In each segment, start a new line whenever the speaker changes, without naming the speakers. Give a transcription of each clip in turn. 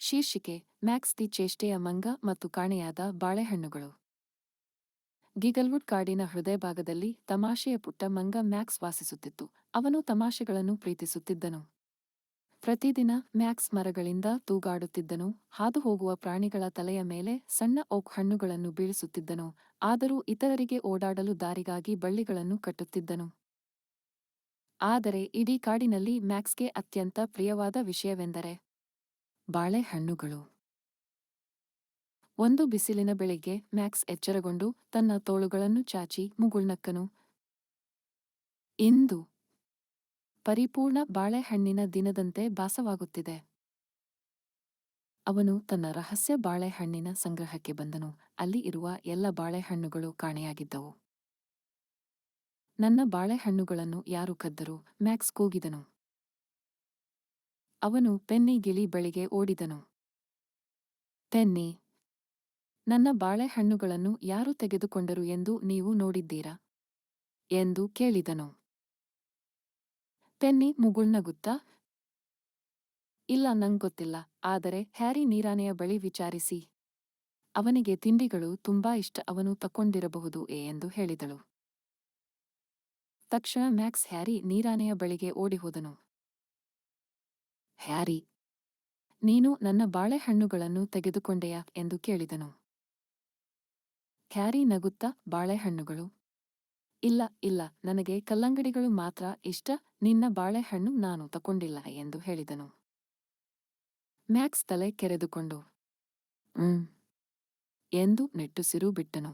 ಶೀರ್ಷಿಕೆ Max the ಚೇಷ್ಟೆಯ ಮಂಗ ಮತ್ತು ಕಾಣೆಯಾದ ಬಾಳೆಹಣ್ಣುಗಳು. ಗಿಗಲ್ವುಡ್ ಕಾಡಿನ ಹೃದಯಭಾಗದಲ್ಲಿ ತಮಾಷೆಯ ಪುಟ್ಟ ಮಂಗ ಮ್ಯಾಕ್ಸ್ ವಾಸಿಸುತ್ತಿತ್ತು. ಅವನು ತಮಾಷೆಗಳನ್ನು ಪ್ರೀತಿಸುತ್ತಿದ್ದನು. ಪ್ರತಿದಿನ ಮ್ಯಾಕ್ಸ್ ಮರಗಳಿಂದ ತೂಗಾಡುತ್ತಿದ್ದನು, ಹಾದುಹೋಗುವ ಪ್ರಾಣಿಗಳ ತಲೆಯ ಮೇಲೆ ಸಣ್ಣ ಓಕ್ ಹಣ್ಣುಗಳನ್ನು ಬೀಳಿಸುತ್ತಿದ್ದನು, ಆದರೂ ಇತರರಿಗೆ ಓಡಾಡಲು ದಾರಿಗಾಗಿ ಬಳ್ಳಿಗಳನ್ನು ಕಟ್ಟುತ್ತಿದ್ದನು. ಆದರೆ ಇಡೀ ಕಾಡಿನಲ್ಲಿ ಮ್ಯಾಕ್ಸ್ಗೆ ಅತ್ಯಂತ ಪ್ರಿಯವಾದ ವಿಷಯವೆಂದರೆ ಬಾಳೆಹಣ್ಣುಗಳು. ಒಂದು ಬಿಸಿಲಿನ ಬೆಳಿಗ್ಗೆ ಮ್ಯಾಕ್ಸ್ ಎಚ್ಚರಗೊಂಡು ತನ್ನ ತೋಳುಗಳನ್ನು ಚಾಚಿ ಮುಗುಳ್ನಕ್ಕನು. ಇಂದು ಪರಿಪೂರ್ಣ ಬಾಳೆಹಣ್ಣಿನ ದಿನದಂತೆ ಭಾಸವಾಗುತ್ತಿದೆ. ಅವನು ತನ್ನ ರಹಸ್ಯ ಬಾಳೆಹಣ್ಣಿನ ಸಂಗ್ರಹಕ್ಕೆ ಬಂದನು. ಅಲ್ಲಿ ಇರುವ ಎಲ್ಲ ಬಾಳೆಹಣ್ಣುಗಳು ಕಾಣೆಯಾಗಿದ್ದವು. ನನ್ನ ಬಾಳೆಹಣ್ಣುಗಳನ್ನು ಯಾರು ಕದ್ದರು? ಮ್ಯಾಕ್ಸ್ ಕೂಗಿದನು. ಅವನು ಪೆನ್ನಿ ಗಿಳಿ ಬಳಿಗೆ ಓಡಿದನು. ಪೆನ್ನಿ, ನನ್ನ ಬಾಳೆಹಣ್ಣುಗಳನ್ನು ಯಾರು ತೆಗೆದುಕೊಂಡರು ಎಂದು ನೀವು ನೋಡಿದ್ದೀರಾ? ಎಂದು ಕೇಳಿದನು. ಪೆನ್ನಿ ಮುಗುಳ್ನಗುತ್ತಾ, ಇಲ್ಲ, ನಂಗೊತ್ತಿಲ್ಲ, ಆದರೆ ಹ್ಯಾರಿ ನೀರಾನೆಯ ಬಳಿ ವಿಚಾರಿಸಿ. ಅವನಿಗೆ ತಿಂಡಿಗಳು ತುಂಬಾ ಇಷ್ಟ, ಅವನು ತಕ್ಕೊಂಡಿರಬಹುದು ಎಂದು ಹೇಳಿದಳು. ತಕ್ಷಣ ಮ್ಯಾಕ್ಸ್ ಹ್ಯಾರಿ ನೀರಾನೆಯ ಬಳಿಗೆ ಓಡಿಹೋದನು. ಹ್ಯಾರಿ, ನೀನು ನನ್ನ ಬಾಳೆಹಣ್ಣುಗಳನ್ನು ತೆಗೆದುಕೊಂಡೆಯಾ ಎಂದು ಕೇಳಿದನು. ಹ್ಯಾರಿ ನಗುತ್ತಾ, ಬಾಳೆಹಣ್ಣುಗಳು? ಇಲ್ಲ ಇಲ್ಲ, ನನಗೆ ಕಲ್ಲಂಗಡಿಗಳು ಮಾತ್ರ ಇಷ್ಟ, ನಿನ್ನ ಬಾಳೆಹಣ್ಣು ನಾನು ತಕೊಂಡಿಲ್ಲ ಎಂದು ಹೇಳಿದನು. ಮ್ಯಾಕ್ಸ್ ತಲೆ ಕೆರೆದುಕೊಂಡು ಎಂದು ನೆಟ್ಟುಸಿರು ಬಿಟ್ಟನು.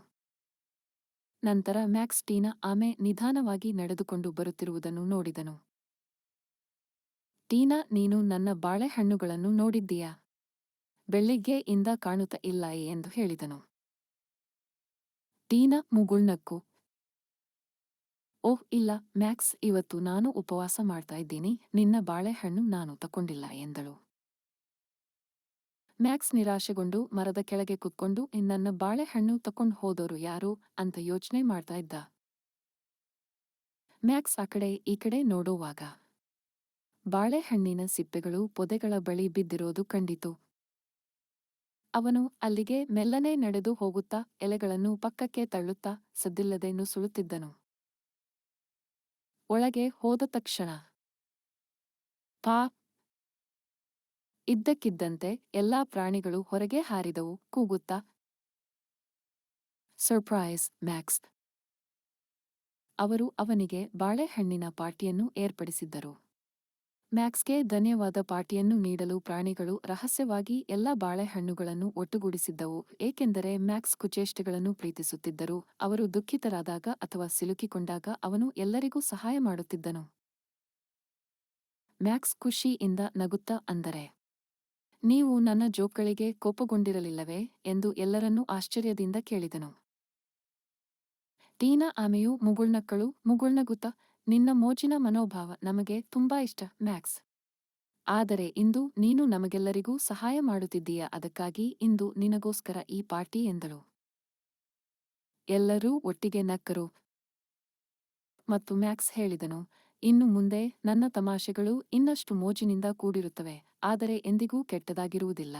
ನಂತರ ಮ್ಯಾಕ್ಸ್ ಟೀನಾ ಆಮೆ ನಿಧಾನವಾಗಿ ನಡೆದುಕೊಂಡು ಬರುತ್ತಿರುವುದನ್ನು ನೋಡಿದನು. ಟೀನಾ, ನೀನು ನನ್ನ ಬಾಳೆಹಣ್ಣುಗಳನ್ನು ನೋಡಿದ್ದೀಯಾ? ಬೆಳಿಗ್ಗೆ ಇಂದ ಕಾಣುತ್ತಾ ಇಲ್ಲ ಎಂದು ಹೇಳಿದನು. ಟೀನಾ ಮುಗುಳ್ನಕ್ಕು, ಓಹ್ ಇಲ್ಲ ಮ್ಯಾಕ್ಸ್, ಇವತ್ತು ನಾನು ಉಪವಾಸ ಮಾಡ್ತಾ ಇದ್ದೀನಿ, ನಿನ್ನ ಬಾಳೆಹಣ್ಣು ನಾನು ತಕೊಂಡಿಲ್ಲ ಎಂದಳು. ಮ್ಯಾಕ್ಸ್ ನಿರಾಶೆಗೊಂಡು ಮರದ ಕೆಳಗೆ ಕುತ್ಕೊಂಡು ನನ್ನ ಬಾಳೆಹಣ್ಣು ತಕೊಂಡು ಹೋದೋರು ಯಾರು ಅಂತ ಯೋಚನೆ ಮಾಡ್ತಾ ಇದ್ದ. ಮ್ಯಾಕ್ಸ್ ಆ ಕಡೆ ಈ ಕಡೆ ನೋಡುವಾಗ ಬಾಳೆಹಣ್ಣಿನ ಸಿಪ್ಪೆಗಳು ಪೊದೆಗಳ ಬಳಿ ಬಿದ್ದಿರೋದು ಕಂಡಿತು. ಅವನು ಅಲ್ಲಿಗೆ ಮೆಲ್ಲನೆ ನಡೆದು ಹೋಗುತ್ತಾ ಎಲೆಗಳನ್ನು ಪಕ್ಕಕ್ಕೆ ತಳ್ಳುತ್ತಾ ಸದ್ದಿಲ್ಲದೆ ನುಸುಳುತ್ತಿದ್ದನು. ಒಳಗೆ ಹೋದ ತಕ್ಷಣ ಪಾ ಇದ್ದಕ್ಕಿದ್ದಂತೆ ಎಲ್ಲಾ ಪ್ರಾಣಿಗಳು ಹೊರಗೆ ಹಾರಿದವು, ಕೂಗುತ್ತಾ, ಸರ್ಪ್ರೈಸ್ ಮ್ಯಾಕ್ಸ್! ಅವರು ಅವನಿಗೆ ಬಾಳೆಹಣ್ಣಿನ ಪಾರ್ಟಿಯನ್ನು ಏರ್ಪಡಿಸಿದ್ದರು. ಮ್ಯಾಕ್ಸ್ಗೆ ಧನ್ಯವಾದ ಪಾರ್ಟಿಯನ್ನು ನೀಡಲು ಪ್ರಾಣಿಗಳು ರಹಸ್ಯವಾಗಿ ಎಲ್ಲ ಬಾಳೆಹಣ್ಣುಗಳನ್ನು ಒಟ್ಟುಗೂಡಿಸಿದ್ದವು, ಏಕೆಂದರೆ ಮ್ಯಾಕ್ಸ್ ಕುಚೇಷ್ಟೆಗಳನ್ನು ಪ್ರೀತಿಸುತ್ತಿದ್ದರು. ಅವರು ದುಃಖಿತರಾದಾಗ ಅಥವಾ ಸಿಲುಕಿಕೊಂಡಾಗ ಅವನು ಎಲ್ಲರಿಗೂ ಸಹಾಯ ಮಾಡುತ್ತಿದ್ದನು. ಮ್ಯಾಕ್ಸ್ ಖುಷಿಯಿಂದ ನಗುತ್ತಾ ಅಂದರೆ, ನೀವು ನನ್ನ ಜೋಕ್ಗಳಿಗೆ ಕೋಪಗೊಂಡಿರಲಿಲ್ಲವೇ ಎಂದು ಎಲ್ಲರನ್ನೂ ಆಶ್ಚರ್ಯದಿಂದ ಕೇಳಿದನು. ಟೀನಾ ಆಮೆಯು ಮುಗುಳ್ನಗುತ್ತಾ, ನಿನ್ನ ಮೋಜಿನ ಮನೋಭಾವ ನಮಗೆ ತುಂಬಾ ಇಷ್ಟ ಮ್ಯಾಕ್ಸ್. ಆದರೆ ಇಂದು ನೀನು ನಮಗೆಲ್ಲರಿಗೂ ಸಹಾಯ ಮಾಡುತ್ತಿದ್ದೀಯ, ಅದಕ್ಕಾಗಿ ಇಂದು ನಿನಗೋಸ್ಕರ ಈ ಪಾರ್ಟಿ ಎಂದಳು. ಎಲ್ಲರೂ ಒಟ್ಟಿಗೆ ನಕ್ಕರು ಮತ್ತು ಮ್ಯಾಕ್ಸ್ ಹೇಳಿದನು, ಇನ್ನು ಮುಂದೆ ನನ್ನ ತಮಾಷೆಗಳು ಇನ್ನಷ್ಟು ಮೋಜಿನಿಂದ ಕೂಡಿರುತ್ತವೆ, ಆದರೆ ಎಂದಿಗೂ ಕೆಟ್ಟದಾಗಿರುವುದಿಲ್ಲ.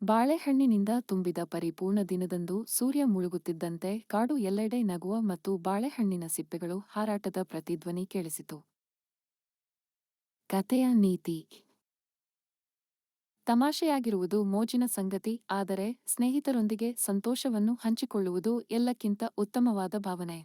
ಬಾಳೆಹಣ್ಣಿನಿಂದ ತುಂಬಿದ ಪರಿಪೂರ್ಣ ದಿನದಂದು ಸೂರ್ಯ ಮುಳುಗುತ್ತಿದ್ದಂತೆ ಕಾಡು ಎಲ್ಲೆಡೆ ನಗುವ ಮತ್ತು ಬಾಳೆಹಣ್ಣಿನ ಸಿಪ್ಪೆಗಳು ಹಾರಾಟದ ಪ್ರತಿಧ್ವನಿ ಕೇಳಿಸಿತು. ಕಥೆಯ ನೀತಿ: ತಮಾಷೆಯಾಗಿರುವುದು ಮೋಜಿನ ಸಂಗತಿ, ಆದರೆ ಸ್ನೇಹಿತರೊಂದಿಗೆ ಸಂತೋಷವನ್ನು ಹಂಚಿಕೊಳ್ಳುವುದು ಎಲ್ಲಕ್ಕಿಂತ ಉತ್ತಮವಾದ ಭಾವನೆ.